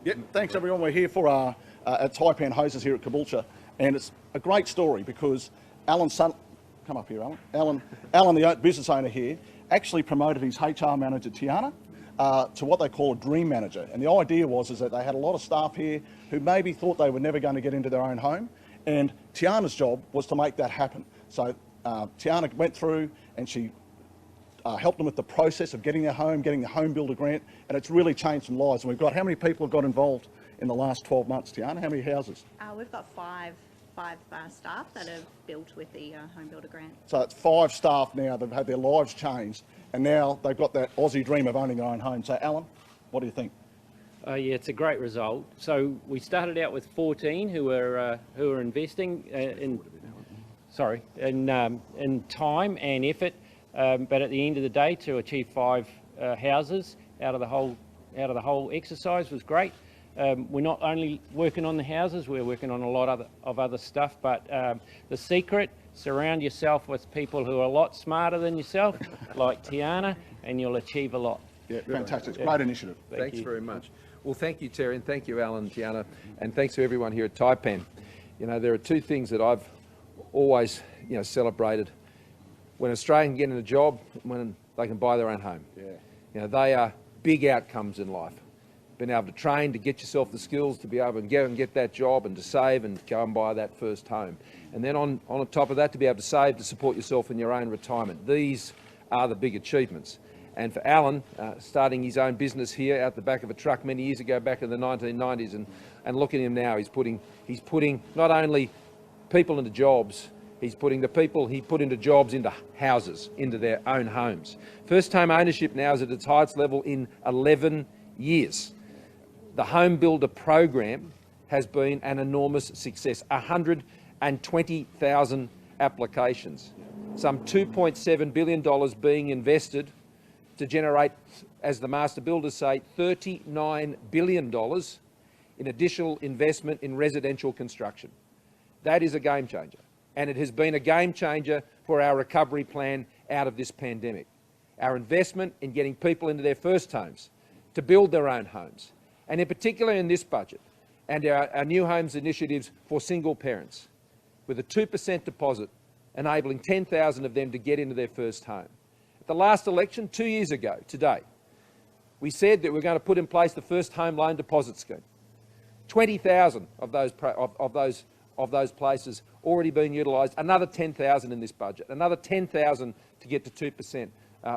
Yep, thanks everyone. We're here for at Taipan Hoses here at Caboolture, and it's a great story because Alan's son, come up here, Alan, the business owner here, actually promoted his HR manager Tiana to what they call a dream manager. And the idea was that they had a lot of staff here who maybe thought they were never going to get into their own home, and Tiana's job was to make that happen. So Tiana went through and she helped them with the process of getting their home, getting the HomeBuilder grant, and it's really changed some lives. And we've got, how many people have got involved in the last 12 months, Tiana? How many houses? We've got five staff that have built with the HomeBuilder grant. So it's 5 staff now that have had their lives changed, and now they've got that Aussie dream of owning their own home. So Alan, what do you think? Yeah, it's a great result. So we started out with 14 who were investing in time and effort, but at the end of the day, to achieve 5 houses out of the whole exercise was great. We're not only working on the houses, we're working on a lot of other stuff, but the secret, surround yourself with people who are a lot smarter than yourself, like Tiana, and you'll achieve a lot. Yeah, fantastic. It's a great initiative. Thanks very much. Well, thank you, Terry, and thank you, Alan and Tiana, and thanks to everyone here at Taipan. You know, there are 2 things that I've always, celebrated: when Australians get in a job, when they can buy their own home. Yeah. They are big outcomes in life. Being able to train, to get yourself the skills to be able to get that job and to save and go and buy that first home. And then on top of that, to be able to save to support yourself in your own retirement. These are the big achievements. And for Alan, starting his own business here out the back of a truck many years ago, back in the 1990s, and look at him now, he's putting not only people into jobs, he's putting the people he put into jobs into houses, into their own homes. First home ownership now is at its highest level in 11 years. The HomeBuilder program has been an enormous success. 120,000 applications, some $2.7 billion being invested to generate, as the master builders say, $39 billion in additional investment in residential construction. That is a game changer, and it has been a game changer for our recovery plan out of this pandemic. Our investment in getting people into their first homes, to build their own homes, and in particular in this budget, and our new homes initiatives for single parents, with a 2% deposit enabling 10,000 of them to get into their first home. At the last election, 2 years ago today, we said that we're going to put in place the first home loan deposit scheme. 20,000 of those places already being utilised, another 10,000 in this budget, another 10,000 to get to 2%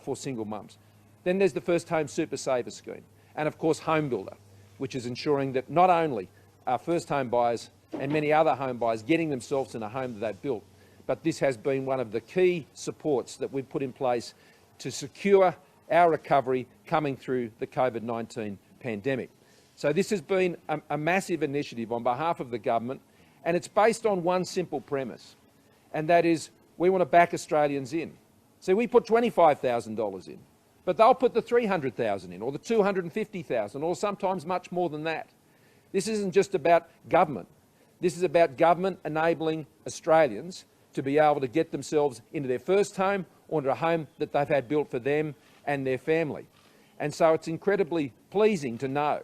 for single mums. Then there's the First Home Super Saver scheme, and of course HomeBuilder, which is ensuring that not only are first home buyers and many other home buyers getting themselves in a home that they've built, but this has been one of the key supports that we've put in place to secure our recovery coming through the COVID-19 pandemic. So this has been a massive initiative on behalf of the government, and it's based on one simple premise, and that is we want to back Australians in. So we put $25,000 in, but they'll put the $300,000 in, or the $250,000, or sometimes much more than that. This isn't just about government. This is about government enabling Australians to be able to get themselves into their first home or into a home that they've had built for them and their family. And so it's incredibly pleasing to know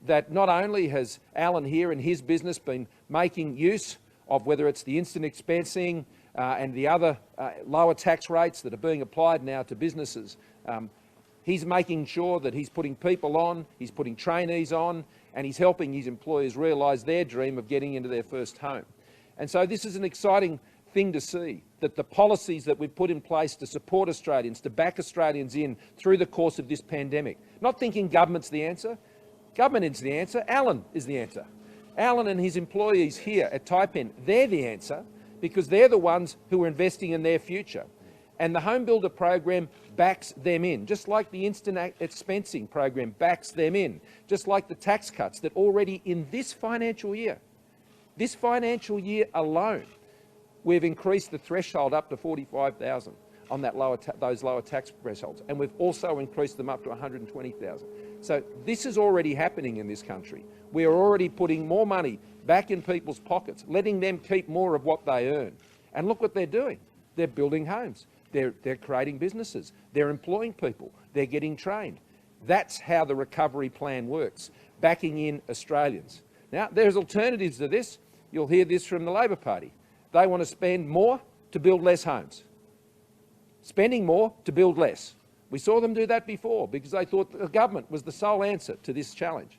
that not only has Alan here and his business been making use of whether it's the instant expensing and the other lower tax rates that are being applied now to businesses, he's making sure that he's putting people on, he's putting trainees on, and he's helping his employers realise their dream of getting into their first home. And so this is an exciting thing to see, that the policies that we've put in place to support Australians, to back Australians in through the course of this pandemic, not thinking government's the answer. Government is the answer, Alan is the answer. Alan and his employees here at Taipan, they're the answer because they're the ones who are investing in their future. And the HomeBuilder program backs them in, just like the instant expensing program backs them in, just like the tax cuts that already in this financial year alone, we've increased the threshold up to 45,000 on that those lower tax thresholds, and we've also increased them up to 120,000. So this is already happening in this country. We are already putting more money back in people's pockets, letting them keep more of what they earn. And look what they're doing. They're building homes. They're creating businesses. They're employing people. They're getting trained. That's how the recovery plan works. backing in Australians. Now, there's alternatives to this. You'll hear this from the Labor Party. They want to spend more to build less homes. Spending more to build less. We saw them do that before because they thought the government was the sole answer to this challenge.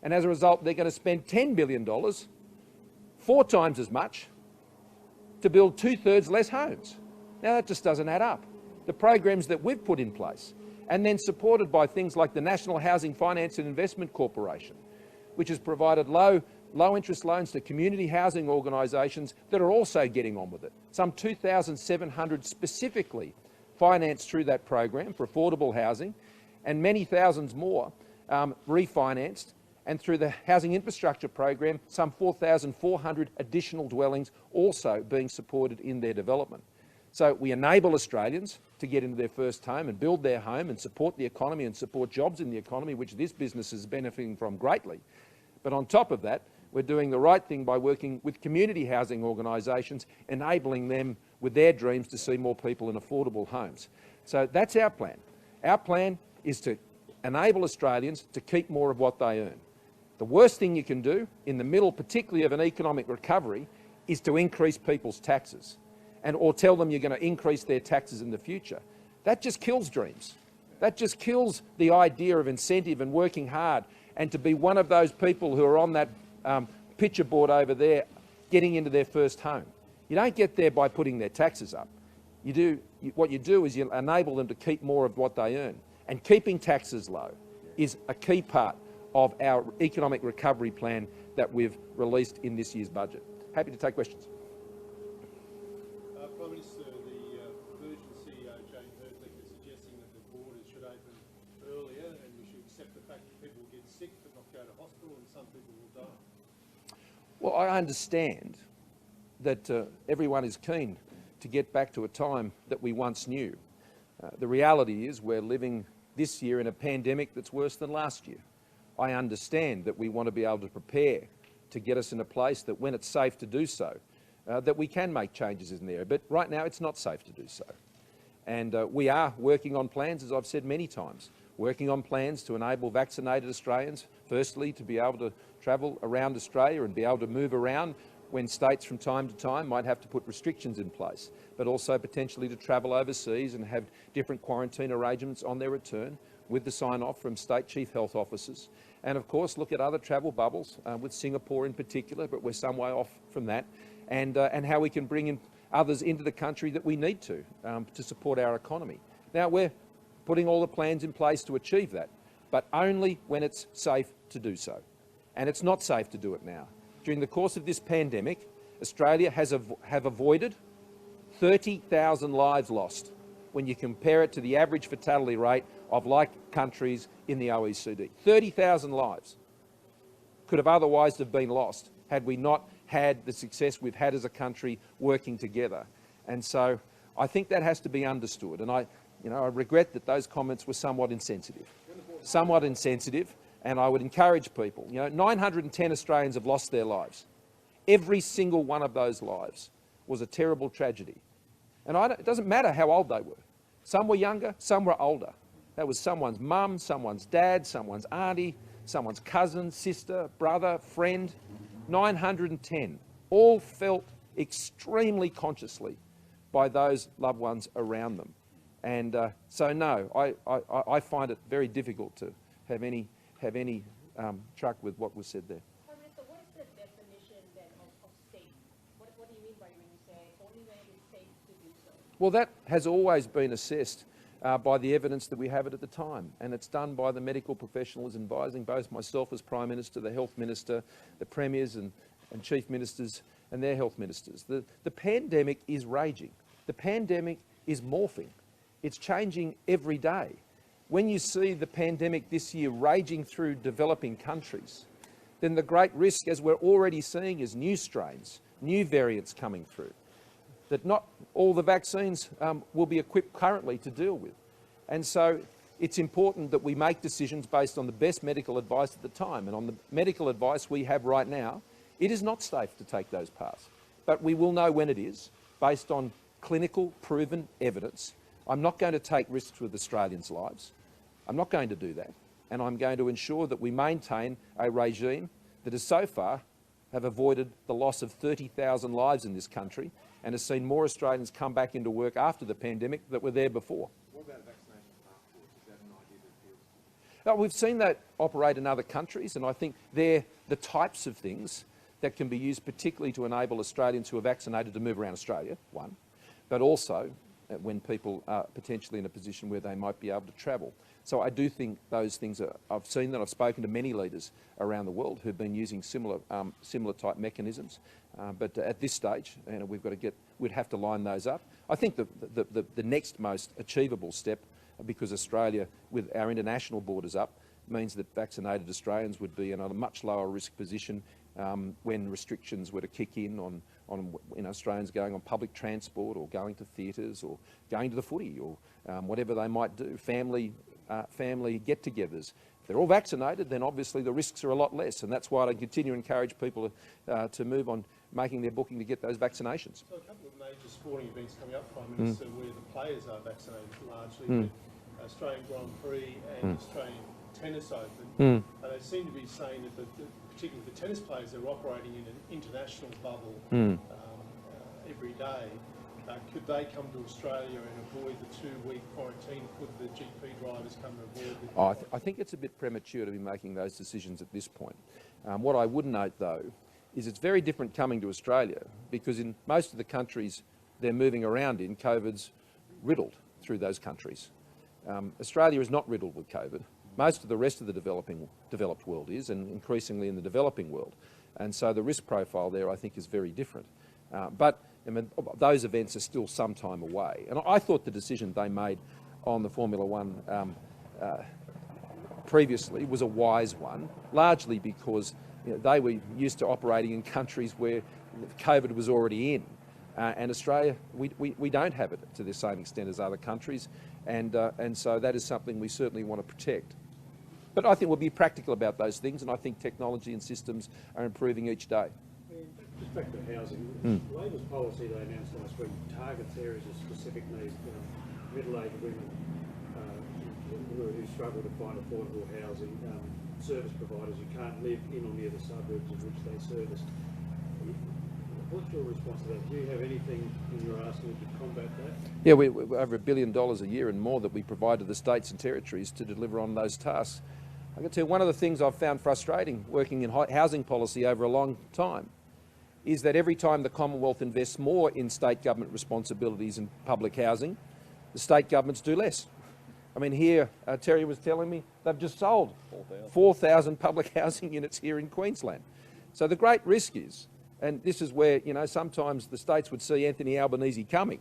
And as a result, they're going to spend $10 billion, 4 times as much, to build 2/3 less homes. Now, that just doesn't add up. The programs that we've put in place, and then supported by things like the National Housing Finance and Investment Corporation, which has provided low interest loans to community housing organisations that are also getting on with it. Some 2,700 specifically financed through that program for affordable housing, and many thousands more refinanced. And through the Housing Infrastructure Program, some 4,400 additional dwellings also being supported in their development. So we enable Australians to get into their first home and build their home and support the economy and support jobs in the economy, which this business is benefiting from greatly. But on top of that, we're doing the right thing by working with community housing organisations, enabling them with their dreams to see more people in affordable homes. So that's our plan. Our plan is to enable Australians to keep more of what they earn. The worst thing you can do in the middle, particularly of an economic recovery, is to increase people's taxes or tell them you're going to increase their taxes in the future. That just kills dreams. That just kills the idea of incentive and working hard, and to be one of those people who are on that picture board over there getting into their first home. You don't get there by putting their taxes up. What you do is you enable them to keep more of what they earn. And keeping taxes low is a key part of our economic recovery plan that we've released in this year's budget. Happy to take questions. Prime Minister, the Virgin CEO, Jane Herdlick, is suggesting that the borders should open earlier and we should accept the fact that people will get sick but not go to hospital and some people will die. Well, I understand that everyone is keen to get back to a time that we once knew. The reality is we're living this year in a pandemic that's worse than last year. I understand that we want to be able to prepare to get us in a place that when it's safe to do so, that we can make changes in there. But right now it's not safe to do so. And we are working on plans, as I've said many times, working on plans to enable vaccinated Australians, firstly, to be able to travel around Australia and be able to move around when states from time to time might have to put restrictions in place, but also potentially to travel overseas and have different quarantine arrangements on their return with the sign-off from state chief health officers. And of course, look at other travel bubbles, with Singapore in particular, but we're some way off from that, and how we can bring in others into the country that we need to support our economy. Now, we're putting all the plans in place to achieve that, but only when it's safe to do so. And it's not safe to do it now. During the course of this pandemic, Australia have avoided 30,000 lives lost when you compare it to the average fatality rate of like countries in the OECD. 30,000 lives could have otherwise have been lost had we not had the success we've had as a country working together. And so I think that has to be understood. And I regret that those comments were somewhat insensitive. And I would encourage people, 910 Australians have lost their lives. Every single one of those lives was a terrible tragedy. And it doesn't matter how old they were. Some were younger, some were older. That was someone's mum, someone's dad, someone's auntie, someone's cousin, sister, brother, friend. 910, all felt extremely consciously by those loved ones around them. And so no, I find it very difficult to have any truck with what was said there. Prime Minister, what is the definition then of safe? What do you mean by when you say only when it is safe to do so? Well, that has always been assessed by the evidence that we have at the time, and it's done by the medical professionals advising both myself as Prime Minister, the Health Minister, the Premiers and Chief Ministers and their Health Ministers. The pandemic is raging. The pandemic is morphing. It's changing every day. When you see the pandemic this year raging through developing countries, then the great risk, as we're already seeing, is new strains, new variants coming through, that not all the vaccines will be equipped currently to deal with. And so it's important that we make decisions based on the best medical advice at the time. And on the medical advice we have right now, it is not safe to take those paths. But we will know when it is, based on clinical proven evidence. I'm not going to take risks with Australians' lives. I'm not going to do that. and I'm going to ensure that we maintain a regime that has so far have avoided the loss of 30,000 lives in this country and has seen more Australians come back into work after the pandemic that were there before. What about vaccination passports? Is that an idea that appeals to you? We've seen that operate in other countries, and I think they're the types of things that can be used particularly to enable Australians who are vaccinated to move around Australia, one, but also when people are potentially in a position where they might be able to travel. So I do think those things are, I've seen that, I've spoken to many leaders around the world who've been using similar type mechanisms, but at this stage, we'd have to line those up. I think the next most achievable step, because Australia, with our international borders up, means that vaccinated Australians would be in a much lower risk position when restrictions were to kick in on Australians going on public transport or going to theatres or going to the footy or whatever they might do, family get-togethers. If they're all vaccinated, then obviously the risks are a lot less, and that's why I continue to encourage people to move on making their booking to get those vaccinations. So a couple of major sporting events coming up, Prime Minister, where the players are vaccinated largely, the Australian Grand Prix and Australian Tennis Open. They seem to be saying that particularly the tennis players are operating in an international bubble every day. Could they come to Australia and avoid the 2-week quarantine? Could the GP drivers come to avoid the... I think it's a bit premature to be making those decisions at this point. What I would note, though, is it's very different coming to Australia, because in most of the countries they're moving around in, COVID's riddled through those countries. Australia is not riddled with COVID. Most of the rest of the developed world is, and increasingly in the developing world. And so the risk profile there, I think, is very different. But I mean, those events are still some time away. And I thought the decision they made on the Formula One previously was a wise one, largely because they were used to operating in countries where COVID was already in. And Australia, we don't have it to the same extent as other countries. And so that is something we certainly want to protect. But I think we'll be practical about those things, and I think technology and systems are improving each day. Just back to housing. Labor's policy they announced last week targets areas of specific need, middle-aged women who struggle to find affordable housing, service providers who can't live in or near the suburbs of which they service. What's your response to that? Do you have anything in your arsenal to combat that? Yeah, we're over $1 billion a year and more that we provide to the states and territories to deliver on those tasks. I can tell you one of the things I've found frustrating working in housing policy over a long time is that every time the Commonwealth invests more in state government responsibilities in public housing, the state governments do less. I mean, here, Terry was telling me they've just sold 4,000 public housing units here in Queensland. So the great risk is, and this is where, sometimes the states would see Anthony Albanese coming,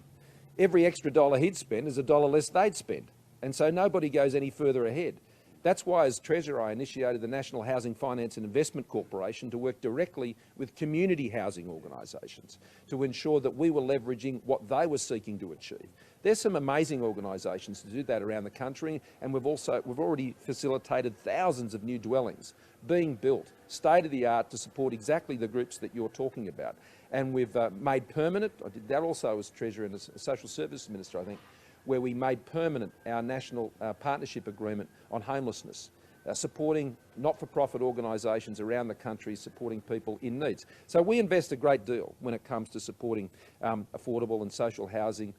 every extra dollar he'd spend is a dollar less they'd spend. And so nobody goes any further ahead. That's why, as Treasurer, I initiated the National Housing Finance and Investment Corporation to work directly with community housing organisations to ensure that we were leveraging what they were seeking to achieve. There's some amazing organisations to do that around the country, and we've already facilitated thousands of new dwellings being built, state-of-the-art, to support exactly the groups that you're talking about. And we've made permanent, I did that also as Treasurer and as Social Services Minister, I think, where we made permanent our national partnership agreement on homelessness, supporting not-for-profit organisations around the country, supporting people in needs. So we invest a great deal when it comes to supporting affordable and social housing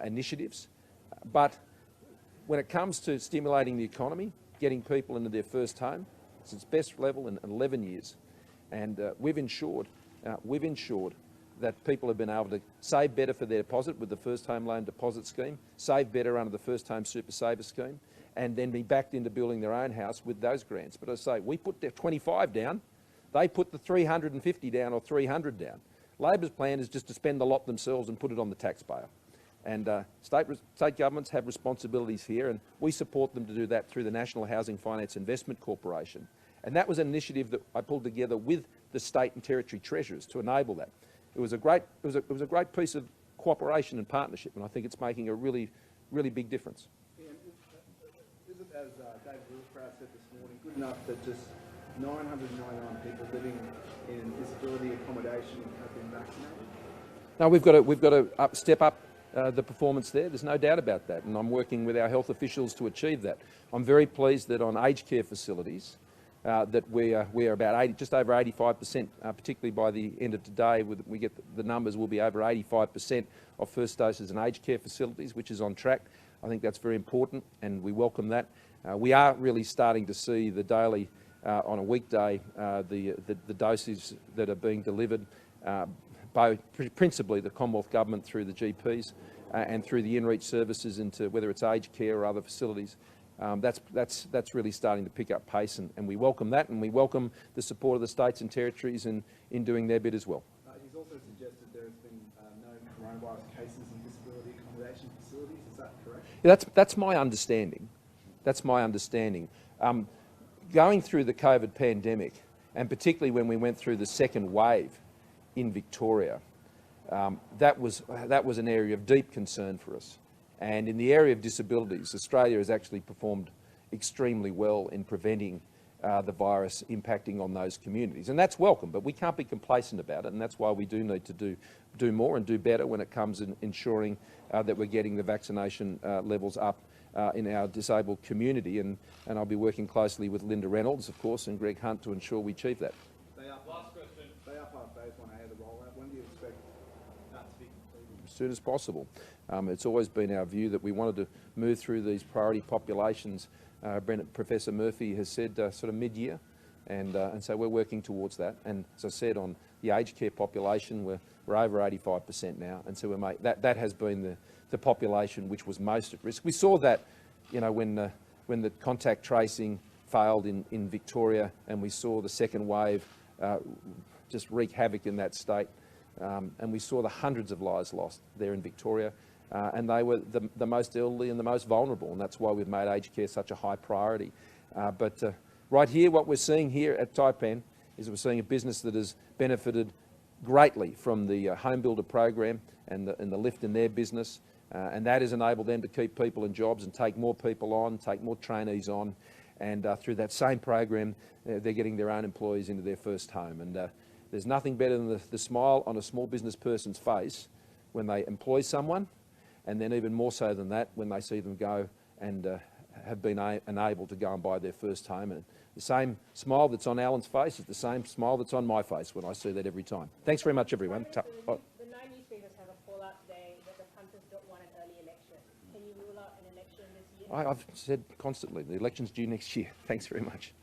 initiatives. But when it comes to stimulating the economy, getting people into their first home, it's its best level in 11 years. And we've ensured that people have been able to save better for their deposit with the First Home Loan Deposit Scheme, save better under the First Home Super Saver Scheme, and then be backed into building their own house with those grants. But as I say, we put the 25 down, they put the 350 down or 300 down. Labor's plan is just to spend the lot themselves and put it on the taxpayer. And state governments have responsibilities here, and we support them to do that through the National Housing Finance Investment Corporation. And that was an initiative that I pulled together with the state and territory treasurers to enable that. It was a great piece of cooperation and partnership, and I think it's making a really, really big difference. Is it, as David Wilsprout said this morning, good enough that just 999 people living in disability accommodation have been vaccinated? No, we've got to step up the performance there. There's no doubt about that, and I'm working with our health officials to achieve that. I'm very pleased that on aged care facilities, that we are about just over 85%, particularly by the end of today. We get the numbers will be over 85% of first doses in aged care facilities, which is on track. I think that's very important, and we welcome that. We are really starting to see the daily, on a weekday, the doses that are being delivered by principally the Commonwealth Government through the GPs and through the in-reach services into whether it's aged care or other facilities. That's really starting to pick up pace, and we welcome that, and we welcome the support of the states and territories in doing their bit as well. He's also suggested there has been no coronavirus cases in disability accommodation facilities. Is that correct? Yeah, that's my understanding. That's my understanding. Going through the COVID pandemic, and particularly when we went through the second wave in Victoria, that was an area of deep concern for us. And in the area of disabilities, Australia has actually performed extremely well in preventing the virus impacting on those communities. And that's welcome, but we can't be complacent about it, and that's why we do need to do more and do better when it comes in ensuring that we're getting the vaccination levels up in our disabled community. And I'll be working closely with Linda Reynolds, of course, and Greg Hunt to ensure we achieve that. Last question. They are part of phase 1A of the rollout. When do you expect that to be completed? As soon as possible. It's always been our view that we wanted to move through these priority populations. Professor Murphy has said sort of mid-year, and so we're working towards that. And as I said, on the aged care population, we're over 85% now, and so that has been the population which was most at risk. We saw that, you know, when the contact tracing failed in Victoria, and we saw the second wave just wreak havoc in that state. And we saw the hundreds of lives lost there in Victoria, and they were the most elderly and the most vulnerable, and that's why we've made aged care such a high priority. But right here, what we're seeing here at Taipan is we're seeing a business that has benefited greatly from the HomeBuilder program and the lift in their business, and that has enabled them to keep people in jobs and take more people on, take more trainees on, and through that same program, they're getting their own employees into their first home. And there's nothing better than the smile on a small business person's face when they employ someone, and then even more so than that when they see them go and have been enabled to go and buy their first home. And the same smile that's on Alan's face is the same smile that's on my face when I see that every time. Thanks very much, everyone. The 9 newspapers have a fallout today that the punters don't want an early election. Can you rule out an election this year? I've said constantly, the election's due next year. Thanks very much.